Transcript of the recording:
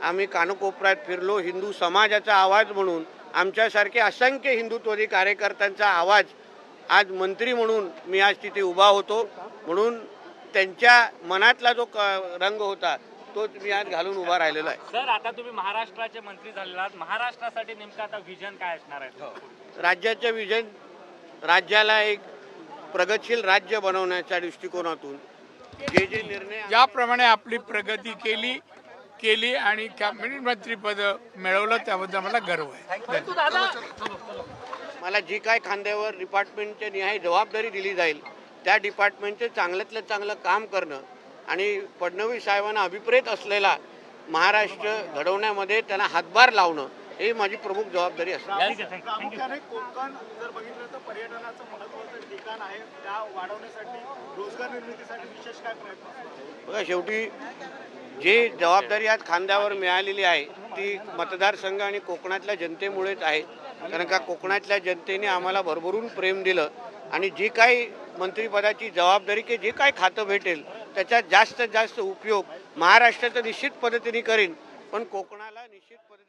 आम्ही कानकोपऱ्यात फिरलो, हिंदू समाजाचा आवाज म्हणून आमच्यासारखे असंख्य हिंदुत्ववादी कार्यकर्त्यांचा आवाज आज मंत्री म्हणून मी आज तिथे उभा होतो. म्हणून त्यांच्या मनातला जो रंग होता तोच मी आज घालून उभा राहिलेलो आहे. सर, आता तुम्ही महाराष्ट्राचे मंत्री झालेला आहात, महाराष्ट्रासाठी नेमकं आता विजन काय असणार आहे? राज्याचं विजन, राज्याला एक प्रगतशील राज्य बनवण्याच्या दृष्टिकोनातून जे जे निर्णय ज्याप्रमाणे आपली प्रगती केली आणि कॅबिनेट मंत्रीपद मिळवलं त्याबद्दल मला गर्व आहे. मला जी काय खांद्यावर डिपार्टमेंटच्या निहाय जबाबदारी दिली जाईल त्या डिपार्टमेंटचे चांगल्यातलं चांगलं काम करणं आणि फडणवीस साहेबांना अभिप्रेत असलेला महाराष्ट्र घडवण्यामध्ये त्यांना हातभार लावणं ही माझी प्रमुख जबाबदारी असते. प्रामुख्याने कोकण जर बघितलं तर पर्यटनाचं महत्त्वाचं ठिकाण आहे, त्या वाढवण्यासाठी रोजगार निर्मितीसाठी विशेष काय प्रयत्न? बघा, शेवटी जी जबाबदारी आज खांद्यावर मिळालेली आहे ती मतदारसंघ आणि कोकणातल्या जनतेमुळेच आहे. कारण का कोकणातल्या जनतेने आम्हाला भरभरून प्रेम दिलं आणि जी काही मंत्रिपदाची जबाबदारी की जे काही खातं भेटेल त्याच्यात जास्तीत जास्त उपयोग महाराष्ट्राचा निश्चित पद्धतीने करीन, पण कोकणाला निश्चित पद्धतीने